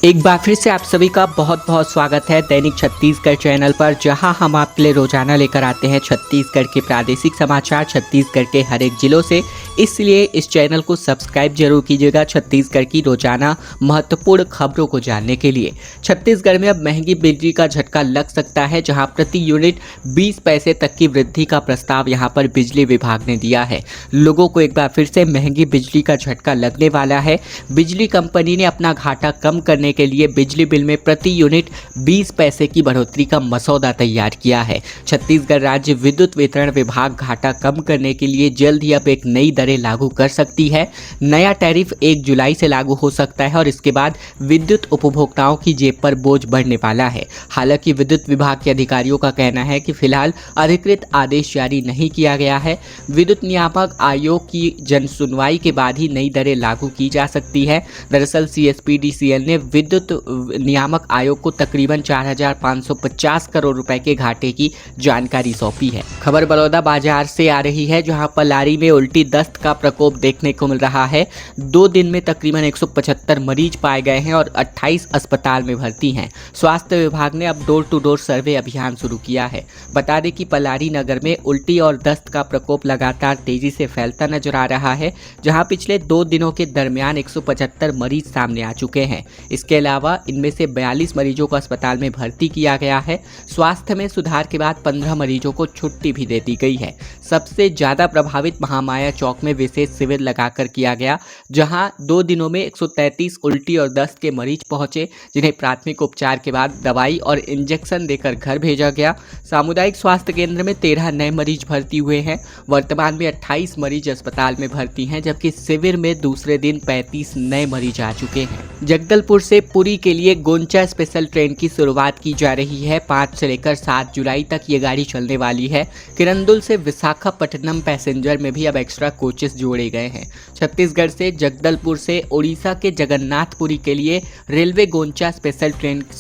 एक बार फिर से आप सभी का बहुत बहुत स्वागत है दैनिक छत्तीसगढ़ चैनल पर, जहां हम आपके लिए रोजाना लेकर आते हैं छत्तीसगढ़ के प्रादेशिक समाचार छत्तीसगढ़ के हर एक जिलों से। इसलिए इस चैनल को सब्सक्राइब जरूर कीजिएगा छत्तीसगढ़ की रोजाना महत्वपूर्ण खबरों को जानने के लिए। छत्तीसगढ़ में अब महंगी बिजली का झटका लग सकता है, जहां प्रति यूनिट 20 पैसे तक की वृद्धि का प्रस्ताव यहां पर बिजली विभाग ने दिया है। लोगों को एक बार फिर से महंगी बिजली का झटका लगने वाला है। बिजली कंपनी ने अपना घाटा कम करने के लिए बिजली बिल में प्रति यूनिट 20 पैसे की बढ़ोतरी का मसौदा तैयार किया है। छत्तीसगढ़ राज्य विद्युत वितरण विभाग घाटा कम करने के लिए जल्द ही अब एक नई दरें लागू कर सकती है। नया टैरिफ 1 जुलाई से लागू हो सकता है और इसके बाद विद्युत उपभोक्ताओं की जेब पर बोझ बढ़ने वाला है। हालांकि विद्युत विभाग के अधिकारियों का कहना है कि फिलहाल अधिकृत आदेश जारी नहीं किया गया है। विद्युत नियामक आयोग की जन सुनवाई के बाद ही नई दरें लागू की जा सकती है। दरअसल CSPDCL ने विद्युत नियामक आयोग को तकरीबन 4,550 करोड़ रुपए के घाटे की जानकारी सौंपी है। खबर बड़ौदा बाजार से आ रही है, जहां पलारी में उल्टी दस्त का प्रकोप देखने को मिल रहा है। 2 दिन में तकरीबन 175 मरीज पाए गए हैं और 28 अस्पताल में भर्ती हैं। स्वास्थ्य विभाग ने अब डोर टू डोर सर्वे अभियान शुरू किया है। बता दें कि पलारी नगर में उल्टी और दस्त का प्रकोप लगातार तेजी से फैलता नजर आ रहा है, जहां पिछले 2 दिनों के दरमियान 175 मरीज सामने आ चुके हैं। इसके अलावा इनमें से 42 मरीजों को अस्पताल में भर्ती किया गया है। स्वास्थ्य में सुधार के बाद 15 मरीजों को छुट्टी भी दे दी गई है। सबसे ज्यादा प्रभावित महामाया चौक में विशेष शिविर लगाकर किया गया, जहां 2 दिनों में 133 उल्टी और दस्त के मरीज पहुंचे, जिन्हें प्राथमिक उपचार के बाद दवाई और इंजेक्शन देकर घर भेजा गया। सामुदायिक स्वास्थ्य केंद्र में 13 नए मरीज भर्ती हुए हैं। वर्तमान में 28 मरीज अस्पताल में भर्ती हैं, जबकि शिविर में दूसरे दिन 35 नए मरीज आ चुके हैं। जगदलपुर से पुरी के लिए गोंचा स्पेशल ट्रेन की शुरुआत की जा रही है। 5 से लेकर 7 जुलाई तक ये गाड़ी चलने वाली है। किरंदुल से विशाखापट्टनम पैसेंजर में भी अब एक्स्ट्रा कोचेस जोड़े गए हैं। छत्तीसगढ़ से जगदलपुर से उड़ीसा के जगन्नाथपुरी के लिए रेलवे गोंचा स्पेशल ट्रेन की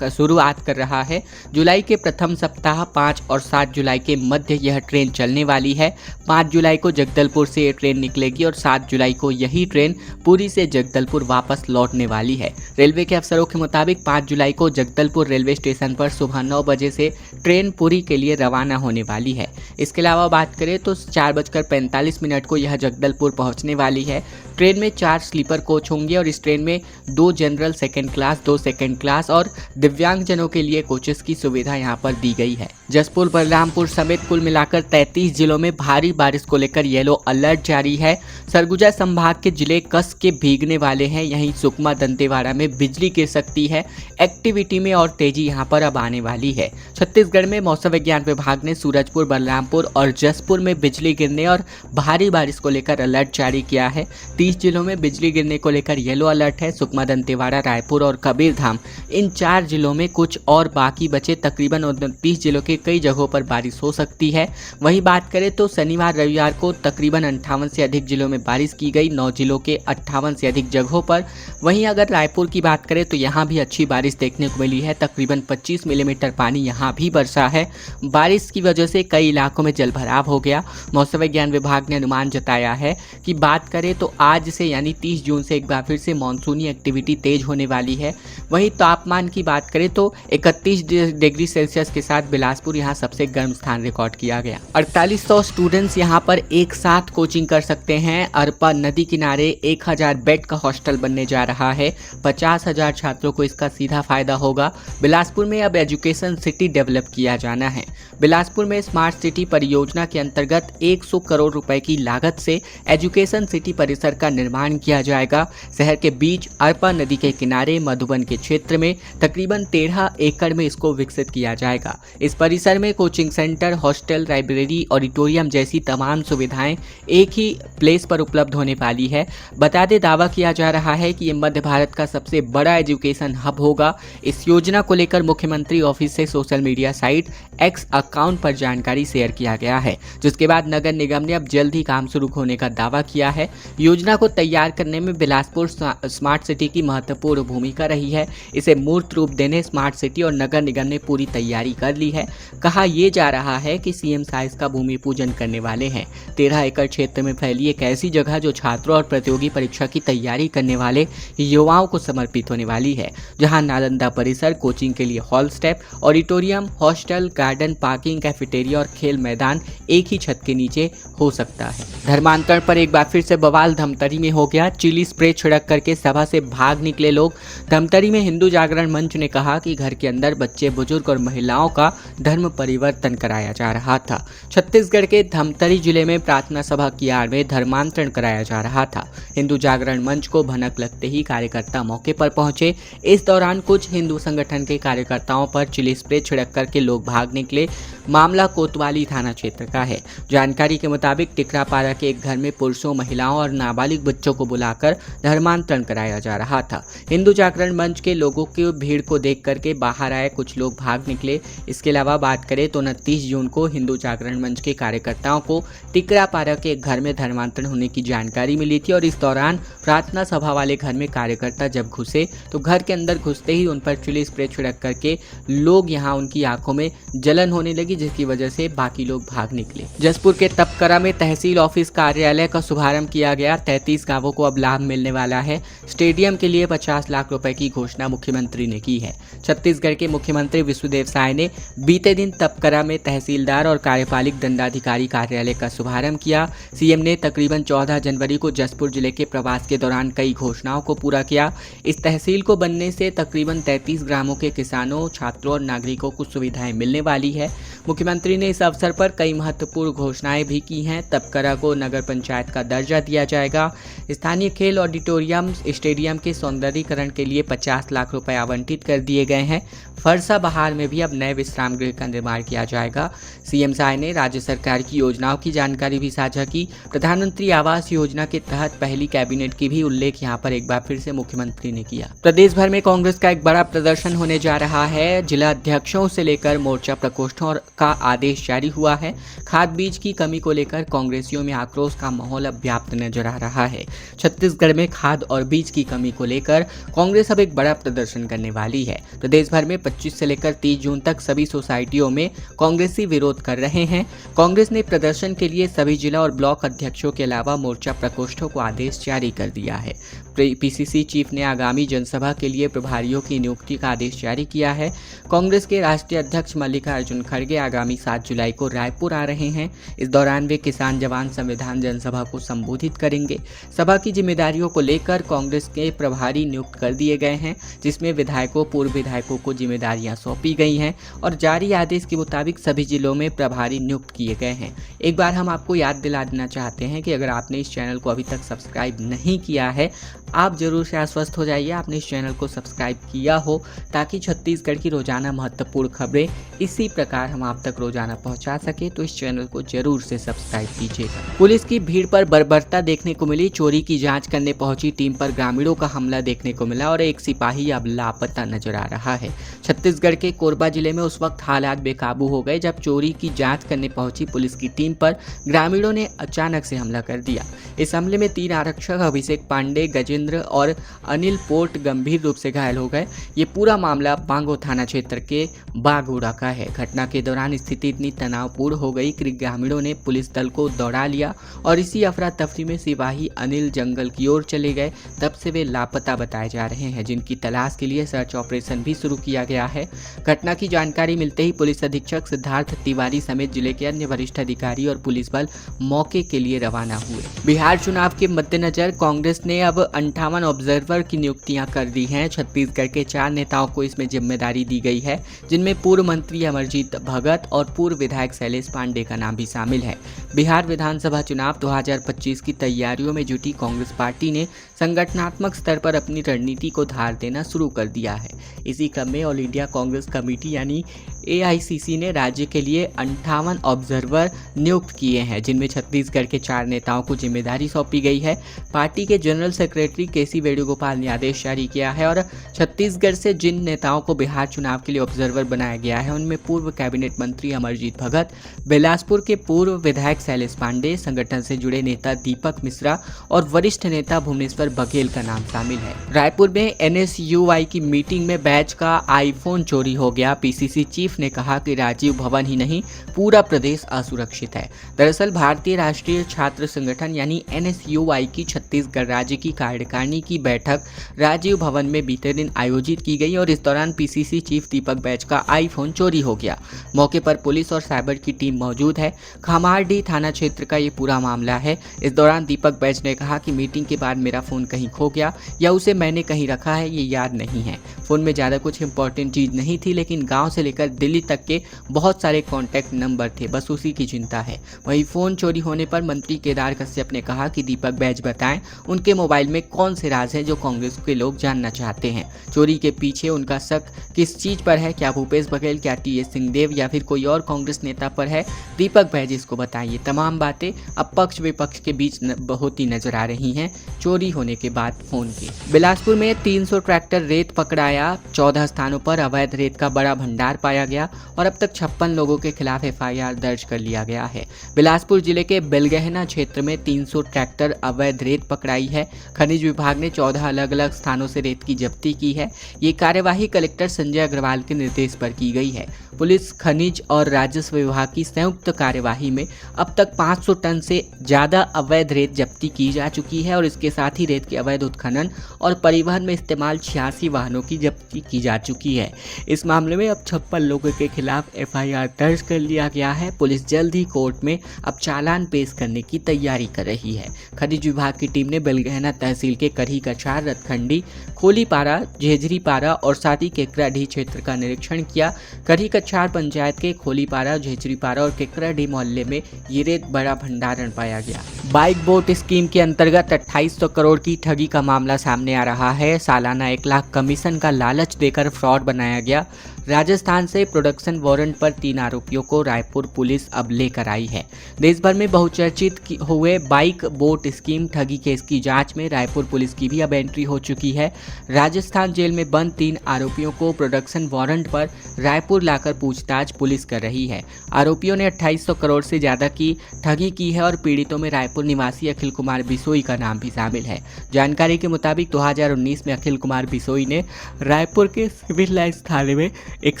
शुरुआत कर रहा है। जुलाई के प्रथम सप्ताह 5 और 7 जुलाई के मध्य यह ट्रेन चलने वाली है। 5 जुलाई को जगदलपुर से ये ट्रेन निकलेगी और 7 जुलाई को यही ट्रेन पुरी से जगदलपुर वापस लौटने वाली है। रेलवे के अफसरों के मुताबिक 5 जुलाई को जगदलपुर रेलवे स्टेशन पर सुबह 9 बजे से ट्रेन पुरी के लिए रवाना होने वाली है। इसके अलावा बात करें तो 4:45 को यह जगदलपुर पहुंचने वाली है। ट्रेन में 4 स्लीपर कोच होंगे और इस ट्रेन में 2 general second class, 2 second class और दिव्यांगजनों के लिए कोचेस की सुविधा यहां पर दी गई है। जसपुर, बलरामपुर समेत कुल मिलाकर 33 जिलों में भारी बारिश को लेकर येलो अलर्ट जारी है। सरगुजा संभाग के जिले कस के भीगने वाले हैं। यहीं सुकमा, दंतेवाड़ा में बिजली गिर सकती है। एक्टिविटी में और तेजी यहां पर अब आने वाली है। छत्तीसगढ़ में मौसम विज्ञान विभाग ने सूरजपुर, बलरामपुर और जसपुर में बिजली गिरने और भारी बारिश को लेकर अलर्ट जारी किया है। 30 जिलों में बिजली गिरने को लेकर येलो अलर्ट है। सुकमा, दंतेवाड़ा, रायपुर और कबीरधाम, इन 4 जिलों में कुछ और बाकी बचे तकरीबन 29 जिलों के कई जगहों पर बारिश हो सकती है। वहीं बात करें तो शनिवार, रविवार को तकरीबन 58 से अधिक जिलों में बारिश की गई, 9 जिलों के 58 से अधिक जगहों पर। वहीं अगर रायपुर की बात करें तो यहाँ भी अच्छी बारिश देखने को मिली है। तकरीबन 25 मिलीमीटर पानी यहाँ भी बरसा है। बारिश की वजह से कई इलाकों में जलभराव हो गया। मौसम विज्ञान विभाग ने अनुमान जताया है कि बात करें तो आज से यानी 30 जून से एक बार फिर से मानसूनी एक्टिविटी तेज होने वाली है। वहीं तापमान की बात करें तो 31 डिग्री सेल्सियस के साथ बिलासपुर यहाँ सबसे गर्म स्थान रिकॉर्ड किया गया। 4800 स्टूडेंट्स यहाँ पर एक साथ कोचिंग कर सकते हैं। अरपा नदी किनारे 1000 बेड का हॉस्टल बनने जा रहा है। 50,000 छात्रों को इसका सीधा फायदा होगा। बिलासपुर में अब एजुकेशन सिटी डेवलप किया जाना है। बिलासपुर में स्मार्ट सिटी परियोजना के अंतर्गत 100 करोड़ रुपए की लागत से एजुकेशन सिटी परिसर का निर्माण किया जाएगा। शहर के बीच अरपा नदी के किनारे मधुबन के क्षेत्र में तकरीबन 13 एकड़ में इसको विकसित किया जाएगा। इस परिसर में coaching centre, hostel, library, auditorium जैसी तमाम सुविधाएं एक ही प्लेस पर उपलब्ध होने वाली है। बता दें, दावा किया जा रहा है कि ये मध्य भारत का सबसे बड़ा एजुकेशन हब होगा। इस योजना को लेकर मुख्यमंत्री ऑफिस से social media site x account पर जानकारी शेयर किया गया है, जिसके बाद नगर निगम ने अब जल्द ही काम शुरू होने का दावा किया है। योजना योजना को तैयार करने में बिलासपुर स्मार्ट सिटी की महत्वपूर्ण भूमिका रही है। इसे मूर्त रूप देने स्मार्ट सिटी और नगर निगम ने पूरी तैयारी कर ली है। कहा यह जा रहा है कि सीएम साइज का भूमि पूजन करने वाले हैं। 13 एकड़ क्षेत्र में फैली एक ऐसी जगह जो छात्रों और प्रतियोगी परीक्षा की तैयारी करने वाले युवाओं को समर्पित होने वाली है, जहां नालंदा परिसर, कोचिंग के लिए hall step, auditorium, hostel, garden, parking, cafeteria और खेल मैदान एक ही छत के नीचे हो सकता है। धर्मांतरण पर एक बार फिर से बवाल धमतरी में हो गया। चिली स्प्रे छिड़क करके सभा से भाग निकले लोग। धमतरी में हिंदू जागरण मंच ने कहा कि घर के अंदर बच्चे, बुजुर्ग और महिलाओं का धर्म परिवर्तन कराया जा रहा था। छत्तीसगढ़ के धमतरी जिले में प्रार्थना सभा की आड़ में धर्मांतरण कराया जा रहा था। हिंदू जागरण मंच को भनक लगते ही कार्यकर्ता मौके पर पहुंचे। इस दौरान कुछ हिंदू संगठन के कार्यकर्ताओं पर चिली स्प्रे छिड़क करके लोग भाग निकले। मामला कोतवाली थाना क्षेत्र का है। जानकारी के मुताबिक टिकरापारा के एक घर में पुरुषों, महिलाओं और नाबालिग बच्चों को बुलाकर धर्मांतरण कराया जा रहा था। हिंदू जागरण मंच के लोगों की भीड़ को देख करके बाहर आए कुछ लोग भाग निकले। इसके अलावा बात करें तो 29 जून को हिंदू जागरण मंच के कार्यकर्ताओं को टिकरापारा के एक घर में धर्मांतरण होने की जानकारी मिली थी और इस दौरान प्रार्थना सभा वाले घर में कार्यकर्ता जब घुसे तो घर के अंदर घुसते ही उन पर चिली स्प्रे छिड़क करके लोग यहां उनकी आंखों में जलन होने लगी, जिसकी वजह से बाकी लोग भाग निकले। जसपुर के तपकरा में तहसील ऑफिस कार्यालय का शुभारंभ किया गया। 33 गांवों को अब लाभ मिलने वाला है। स्टेडियम के लिए 50 लाख रुपए की घोषणा मुख्यमंत्री ने की है। छत्तीसगढ़ के मुख्यमंत्री विष्णुदेव साय ने बीते दिन तपकरा में तहसीलदार और कार्यपालिक दंडाधिकारी कार्यालय का शुभारंभ किया। सीएम ने तकरीबन 14 जनवरी को जसपुर जिले के प्रवास के दौरान कई घोषणाओं को पूरा किया। इस तहसील को बनने से तकरीबन 33 ग्रामों के किसानों, छात्रों और नागरिकों को सुविधाएं मिलने वाली है। मुख्यमंत्री ने इस अवसर पर कई महत्वपूर्ण घोषणाएं भी की हैं। तपकरा को नगर पंचायत का दर्जा दिया जाएगा। स्थानीय खेल ऑडिटोरियम, स्टेडियम के सौंदर्यीकरण के लिए 50 लाख रुपए आवंटित कर दिए गए हैं। फरसा बहार में भी अब नए विश्राम गृह का निर्माण किया जाएगा। सीएम साय ने राज्य सरकार की योजनाओं की जानकारी भी साझा की। प्रधानमंत्री आवास योजना के तहत पहली कैबिनेट की भी उल्लेख यहां पर एक बार फिर से मुख्यमंत्री ने किया। प्रदेश भर में कांग्रेस का एक बड़ा प्रदर्शन होने जा रहा है। जिला अध्यक्षों से लेकर मोर्चा प्रकोष्ठों का आदेश जारी हुआ है। खाद बीज की कमी को लेकर कांग्रेसियों में आक्रोश का माहौल अब व्याप्त नजर आ रहा है। छत्तीसगढ़ में खाद और बीज की कमी को लेकर कांग्रेस अब एक बड़ा प्रदर्शन करने वाली है। प्रदेश भर में 25 से लेकर 30 जून तक सभी सोसाइटियों में कांग्रेसी विरोध कर रहे हैं। कांग्रेस ने प्रदर्शन के लिए सभी जिला और ब्लॉक अध्यक्षों के अलावा मोर्चा प्रकोष्ठों को आदेश जारी कर दिया है। पीसीसी चीफ ने आगामी जनसभा के लिए प्रभारियों की नियुक्ति का आदेश जारी किया है। कांग्रेस के राष्ट्रीय अध्यक्ष मल्लिकार्जुन खड़गे आगामी 7 जुलाई को रायपुर आ रहे हैं। इस दौरान वे किसान जवान संविधान जनसभा को संबोधित करेंगे। सभा की जिम्मेदारियों को लेकर कांग्रेस के प्रभारी नियुक्त कर दिए गए हैं, जिसमें विधायकों, पूर्व विधायकों को जिम्मेदारियां सौंपी गई हैं और जारी आदेश के मुताबिक सभी जिलों में प्रभारी नियुक्त किए गए हैं। एक बार हम आपको याद दिला देना चाहते हैं कि अगर आपने इस चैनल को अभी तक सब्सक्राइब नहीं किया है, आप जरूर से आश्वस्त हो जाइए आपने इस चैनल को सब्सक्राइब किया हो, ताकि छत्तीसगढ़ की रोजाना महत्वपूर्ण खबरें इसी प्रकार हम आप तक रोजाना पहुंचा सके। तो इस चैनल को जरूर से सब्सक्राइब कीजिएगा। पुलिस की भीड़ पर बर्बरता देखने को मिली। चोरी की जांच करने पहुंची टीम पर ग्रामीणों का हमला देखने को मिला और एक सिपाही अब लापता नजर आ रहा है। छत्तीसगढ़ के कोरबा जिले में उस वक्त हालात बेकाबू हो गए जब चोरी की जांच करने पहुंची पुलिस की टीम पर ग्रामीणों ने अचानक से हमला कर दिया। इस हमले में 3 आरक्षक अभिषेक पांडे, गजेंद्र और अनिल पोर्ट गंभीर रूप से घायल हो गए। ये पूरा मामला बांगो थाना क्षेत्र के बागोड़ा का है। घटना के दौरान स्थिति इतनी तनावपूर्ण हो गई कि ग्रामीणों ने पुलिस दल को दौड़ा लिया और इसी अफरा तफरी में सिपाही अनिल जंगल की ओर चले गए। तब से वे लापता बताए जा रहे हैं, जिनकी तलाश के लिए सर्च ऑपरेशन भी शुरू किया गया है। घटना की जानकारी मिलते ही पुलिस अधीक्षक सिद्धार्थ तिवारी समेत जिले के अन्य वरिष्ठ अधिकारी और पुलिस बल मौके के लिए रवाना हुए। बिहार चुनाव के मद्देनजर कांग्रेस ने अब 58 ऑब्जर्वर की नियुक्तियां कर दी हैं। छत्तीसगढ़ के 4 नेताओं को इसमें जिम्मेदारी दी गई है, जिनमें पूर्व मंत्री अमरजीत भगत और पूर्व विधायक शैलेश पांडे का नाम भी शामिल है। बिहार विधानसभा चुनाव 2025 की तैयारियों में जुटी कांग्रेस पार्टी ने संगठनात्मक स्तर पर अपनी रणनीति को धार देना शुरू कर दिया है। इसी क्रम में ऑल इंडिया कांग्रेस कमेटी यानी एआईसीसी ने राज्य के लिए 58 ऑब्जर्वर नियुक्त किए हैं, जिनमें छत्तीसगढ़ के 4 नेताओं को जिम्मेदारी सौंपी गई है। पार्टी के जनरल सेक्रेटरी केसी वेणुगोपाल ने आदेश जारी किया है और छत्तीसगढ़ से जिन नेताओं को बिहार चुनाव के लिए ऑब्जर्वर बनाया गया है उनमें पूर्व कैबिनेट मंत्री अमरजीत भगत, बिलासपुर के पूर्व विधायक शैलेश पांडे, संगठन से जुड़े नेता दीपक मिश्रा और वरिष्ठ नेता भुवनेश्वर बघेल का नाम शामिल है। रायपुर में एनएसयूआई की मीटिंग में बैच का आईफोन चोरी हो गया। पीसीसी चीफ ने कहा कि राजीव भवन ही नहीं, पूरा प्रदेश असुरक्षित है। दरअसल भारतीय राष्ट्रीय छात्र संगठन यानी एनएसयूआई की छत्तीसगढ़ राज्य की कार्यकारिणी की बैठक राजीव भवन में बीते दिन आयोजित की गई और इस दौरान पीसीसी चीफ दीपक बैच का आईफोन चोरी हो गया। मौके पर पुलिस और साइबर की टीम मौजूद है। खमारडीह थाना क्षेत्र का ये पूरा मामला है। इस दौरान दीपक बैच ने कहा कि मीटिंग के बाद मेरा फोन कहीं खो गया या उसे मैंने कहीं रखा है, ये याद नहीं है। फोन में ज़्यादा कुछ इंपॉर्टेंट चीज़ नहीं थी, लेकिन गांव से लेकर दिल्ली तक के बहुत सारे कॉन्टैक्ट नंबर थे, बस उसी की चिंता है। वहीं फ़ोन चोरी होने पर मंत्री केदार कश्यप ने कहा कि दीपक बैच बताएं उनके मोबाइल में कौन से राज हैं जो कांग्रेस के लोग जानना चाहते हैं। चोरी के पीछे उनका शक किस चीज़ पर है? क्या भूपेश बघेल, क्या टीएस सिंहदेव या फिर कोई और कांग्रेस नेता पर है? दीपक बैच इसको बताइए। तमाम बातें अब पक्ष विपक्ष के बीच होती नजर आ रही हैं चोरी होने के बाद फोन की। बिलासपुर में 300 ट्रैक्टर रेत पकड़ाया। 14 स्थानों पर अवैध रेत का बड़ा भंडार पाया गया और अब तक 56 लोगों के खिलाफ एफआईआर दर्ज कर लिया गया है। बिलासपुर जिले के बेलगहना क्षेत्र में 300 ट्रैक्टर अवैध रेत पकड़ाई है। खनिज विभाग ने 14 अलग अलग स्थानों से रेत की जब्ती की है। ये कार्यवाही कलेक्टर संजय अग्रवाल के निर्देश पर की गई है। पुलिस, खनिज और राजस्व विभाग की संयुक्त कार्यवाही में अब तक 500 टन से ज़्यादा अवैध रेत जब्ती की जा चुकी है और इसके साथ ही रेत के अवैध उत्खनन और परिवहन में इस्तेमाल 86 वाहनों की जब्ती की जा चुकी है। इस मामले में अब 56 लोगों के खिलाफ एफआईआर दर्ज कर लिया गया है। पुलिस जल्द ही कोर्ट में अब चालान पेश करने की तैयारी कर रही है। खनिज विभाग की टीम ने बेलगहना तहसील के करही कछार, रतखंडी, खोलीपारा, झेझरीपारा और साथ ही केकराडीह क्षेत्र का निरीक्षण किया। करही कछार पंचायत के खोलीपारा, झेझरीपारा और केकराडीह मोहल्ले में ये रेत बड़ा भंडारण पाया गया। बाइक बोट स्कीम के अंतर्गत 2800 करोड़ की ठगी का मामला सामने आ रहा है। सालाना 1 लाख कमीशन का लालच देकर फ्रॉड बनाया गया। राजस्थान से प्रोडक्शन वारंट पर 3 आरोपियों को रायपुर पुलिस अब लेकर आई है। देश भर में बहुचर्चित हुए बाइक बोट स्कीम ठगी केस की जांच में रायपुर पुलिस की भी अब एंट्री हो चुकी है। राजस्थान जेल में बंद 3 आरोपियों को प्रोडक्शन वारंट पर रायपुर लाकर पूछताछ पुलिस कर रही है। आरोपियों ने 2800 करोड़ से ज़्यादा की ठगी की है और पीड़ितों में रायपुर निवासी अखिल कुमार बिसोई का नाम भी शामिल है। जानकारी के मुताबिक 2019 में अखिल कुमार बिसोई ने रायपुर के सिविल लाइन्स थाने में एक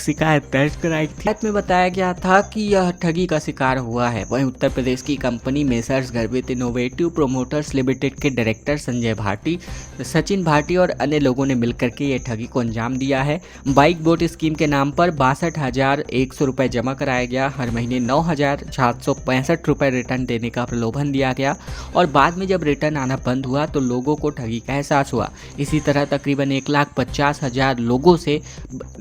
शिकायत दर्ज कराई थी। शिकायत में बताया गया था कि यह ठगी का शिकार हुआ है। वहीं उत्तर प्रदेश की कंपनी मेसर्स गर्वित इनोवेटिव प्रोमोटर्स लिमिटेड के डायरेक्टर संजय भाटी, सचिन भाटी और अन्य लोगों ने मिलकर के ये ठगी को अंजाम दिया है। बाइक बोट स्कीम के नाम पर 62,100 रुपये जमा कराया गया। हर महीने 9,765 रुपये रिटर्न देने का प्रलोभन दिया गया और बाद में जब रिटर्न आना बंद हुआ तो लोगों को ठगी का एहसास हुआ। इसी तरह तकरीबन 1,50,000 लोगों से,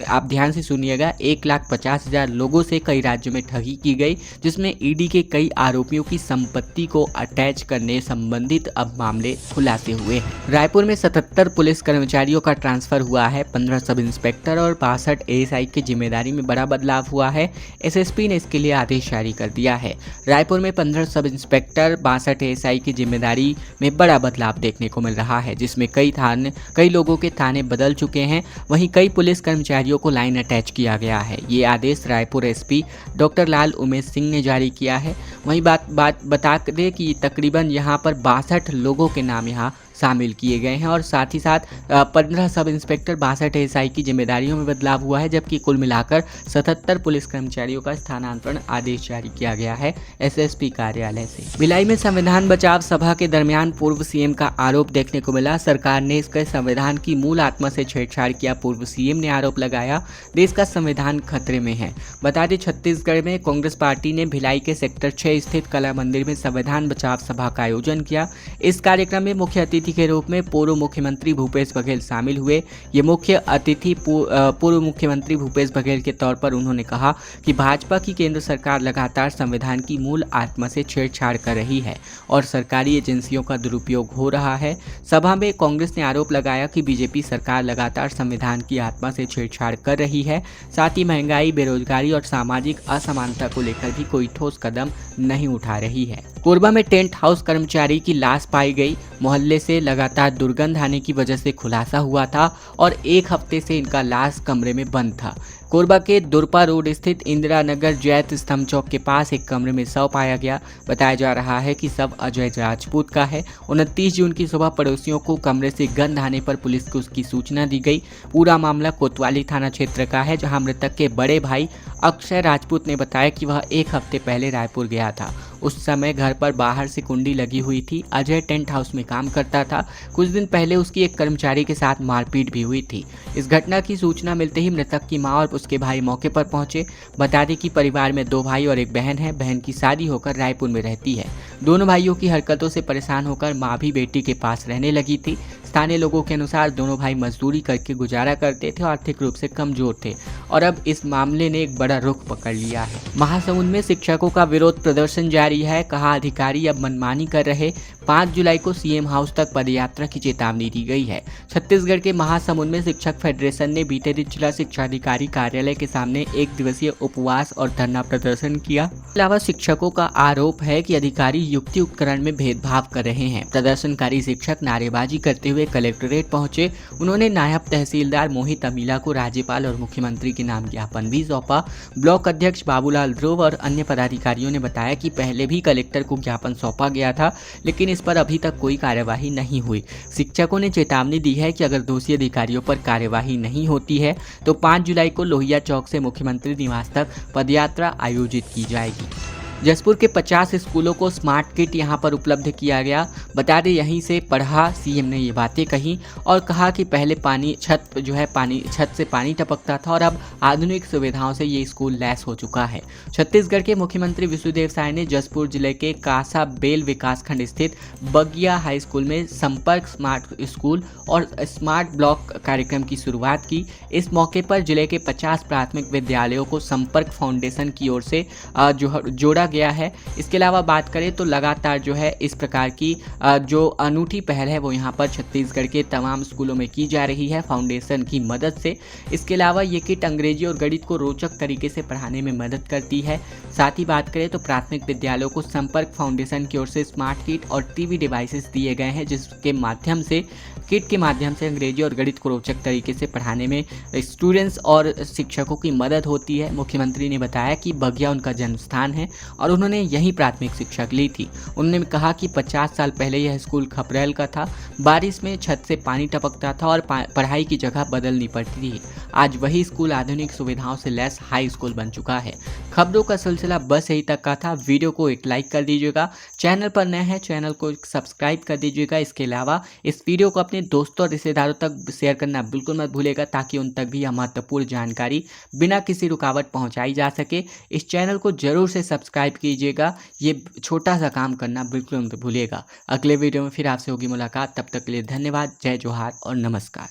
आप ध्यान से सुनिएगा, 1,50,000 लोगों से कई राज्यों में ठगी की गई, जिसमें ईडी के कई आरोपियों की संपत्ति को अटैच करने संबंधित अब मामले खुलासे हुए हैं। रायपुर में 77 पुलिस कर्मचारियों का ट्रांसफर हुआ है। 15 सब इंस्पेक्टर और 62 एएसआई की जिम्मेदारी में बड़ा बदलाव हुआ है। एसएसपी ने इसके लिए आदेश जारी कर दिया है। रायपुर में 15 सब इंस्पेक्टर, 62 एएसआई की जिम्मेदारी में बड़ा बदलाव देखने को मिल रहा है, जिसमें कई लोगों के थाने बदल चुके हैं। वहीं कई पुलिस कर्मचारियों को लाइन अटैच किया गया है। ये आदेश रायपुर एसपी डॉक्टर लाल उमेश सिंह ने जारी किया है। वहीं बता दें कि तकरीबन यहाँ पर 62 लोगों के नाम यहाँ शामिल किए गए हैं और साथ ही साथ 15 सब इंस्पेक्टर, 62 एएसआई की जिम्मेदारियों में बदलाव हुआ है, जबकि कुल मिलाकर 77 पुलिस कर्मचारियों का स्थानांतरण आदेश जारी किया गया है एसएसपी कार्यालय से। भिलाई में संविधान बचाव सभा के दरमियान पूर्व सीएम का आरोप देखने को मिला। सरकार ने इसके संविधान की मूल आत्मा से छेड़छाड़ किया। पूर्व सीएम ने आरोप लगाया देश का संविधान खतरे में है। बता दें, छत्तीसगढ़ में कांग्रेस पार्टी ने भिलाई के सेक्टर 6 स्थित कला मंदिर में संविधान बचाव सभा का आयोजन किया। इस कार्यक्रम में मुख्य अतिथि अतिथि के रूप में पूर्व मुख्यमंत्री भूपेश बघेल शामिल हुए। ये मुख्य अतिथि पूर्व मुख्यमंत्री भूपेश बघेल के तौर पर उन्होंने कहा कि भाजपा की केंद्र सरकार लगातार संविधान की मूल आत्मा से छेड़छाड़ कर रही है और सरकारी एजेंसियों का दुरुपयोग हो रहा है। सभा में कांग्रेस ने आरोप लगाया कि बीजेपी सरकार लगातार संविधान की आत्मा से छेड़छाड़ कर रही है, साथ ही महंगाई, बेरोजगारी और सामाजिक असमानता को लेकर भी कोई ठोस कदम नहीं उठा रही है। कोरबा में टेंट हाउस कर्मचारी की लाश पाई गई। मोहल्ले से लगातार दुर्गंध आने की वजह से खुलासा हुआ था और एक हफ्ते से इनका लाश कमरे में बंद था। कोरबा के दुरपा रोड स्थित इंदिरा नगर जैत स्तंभ चौक के पास एक कमरे में शव पाया गया। बताया जा रहा है कि शव अजय राजपूत का है। 29 जून की सुबह पड़ोसियों को कमरे से गंध आने पर पुलिस को उसकी सूचना दी गई। पूरा मामला कोतवाली थाना क्षेत्र का है, जहां मृतक के बड़े भाई अक्षय राजपूत ने बताया कि वह एक हफ्ते पहले रायपुर गया था। उस समय घर पर बाहर से कुंडी लगी हुई थी। अजय टेंट हाउस में काम करता था। कुछ दिन पहले उसकी एक कर्मचारी के साथ मारपीट भी हुई थी। इस घटना की सूचना मिलते ही मृतक की मां और उसके भाई मौके पर पहुंचे। बता दें कि परिवार में 2 भाई और एक बहन है। बहन की शादी होकर रायपुर में रहती है। दोनों भाइयों की हरकतों से परेशान होकर मां भी बेटी के पास रहने लगी थी। स्थानीय लोगों के अनुसार दोनों भाई मजदूरी करके गुजारा करते थे और आर्थिक रूप से कमजोर थे और अब इस मामले ने एक बड़ा रुख पकड़ लिया है। महासमुंद में शिक्षकों का विरोध प्रदर्शन जारी है। कहा अधिकारी अब मनमानी कर रहे। 5 जुलाई को सीएम हाउस तक पदयात्रा की चेतावनी दी गई है। छत्तीसगढ़ के महासमुंद में शिक्षक फेडरेशन ने बीते दिन जिला शिक्षा अधिकारी कार्यालय के सामने 1 दिवसीय उपवास और धरना प्रदर्शन किया। इसके अलावा शिक्षकों का आरोप है कि अधिकारी युक्ति उपकरण में भेदभाव कर रहे हैं। प्रदर्शनकारी शिक्षक नारेबाजी करते हुए कलेक्ट्रेट पहुंचे। उन्होंने नायब तहसीलदार मोहित अमीला को राज्यपाल और मुख्यमंत्री के नाम ज्ञापन भी सौंपा। ब्लॉक अध्यक्ष बाबूलाल ध्रुव और अन्य पदाधिकारियों ने बताया कि पहले भी कलेक्टर को ज्ञापन सौंपा गया था, लेकिन इस पर अभी तक कोई कार्यवाही नहीं हुई। शिक्षकों ने चेतावनी दी है कि अगर दोषी अधिकारियों पर कार्यवाही नहीं होती है तो 5 जुलाई को लोहिया चौक से मुख्यमंत्री निवास तक पदयात्रा आयोजित की जाएगी। जसपुर के 50 स्कूलों को स्मार्ट किट यहां पर उपलब्ध किया गया। बता दें यहीं से पढ़ा सीएम ने ये बातें कही और कहा कि पहले छत से पानी टपकता था और अब आधुनिक सुविधाओं से ये स्कूल लैस हो चुका है। छत्तीसगढ़ के मुख्यमंत्री विष्णुदेव साय ने जसपुर जिले के कासा बेल विकासखंड स्थित बगिया हाई स्कूल में संपर्क स्मार्ट स्कूल और स्मार्ट ब्लॉक कार्यक्रम की शुरुआत की। इस मौके पर जिले के 50 प्राथमिक विद्यालयों को संपर्क फाउंडेशन की ओर से जोड़ा गया है। इसके अलावा बात करें तो लगातार इस प्रकार की जो अनूठी पहल है वो यहाँ पर छत्तीसगढ़ के तमाम स्कूलों में की जा रही है फाउंडेशन की मदद से। इसके अलावा ये किट अंग्रेजी और गणित को रोचक तरीके से पढ़ाने में मदद करती है। साथ ही बात करें तो प्राथमिक विद्यालयों को संपर्क फाउंडेशन की ओर से स्मार्ट किट और टीवी डिवाइसेस दिए गए हैं, जिसके माध्यम से किट के माध्यम से अंग्रेजी और गणित को रोचक तरीके से पढ़ाने में स्टूडेंट्स और शिक्षकों की मदद होती है। मुख्यमंत्री ने बताया कि बगिया उनका जन्म स्थान है और उन्होंने यही प्राथमिक शिक्षा ली थी। उन्होंने कहा कि 50 साल पहले यह स्कूल खपरेल का था। बारिश में छत से पानी टपकता था और पढ़ाई की जगह बदलनी पड़ती थी। आज वही स्कूल आधुनिक सुविधाओं से लैस हाई स्कूल बन चुका है। खबरों का सिलसिला बस यही तक का था। वीडियो को एक लाइक कर दीजिएगा। चैनल पर नए हैं, चैनल को सब्सक्राइब कर दीजिएगा। इसके अलावा इस वीडियो को अपने दोस्तों और रिश्तेदारों तक शेयर करना बिल्कुल मत भूलिएगा, ताकि उन तक भी यह महत्वपूर्ण जानकारी बिना किसी रुकावट पहुंचाई जा सके। इस चैनल को जरूर से सब्सक्राइब कीजिएगा। ये छोटा सा काम करना बिल्कुल मत भूलिएगा। अगले वीडियो में फिर आपसे होगी मुलाकात। तब तक के लिए धन्यवाद। जय जोहार और नमस्कार।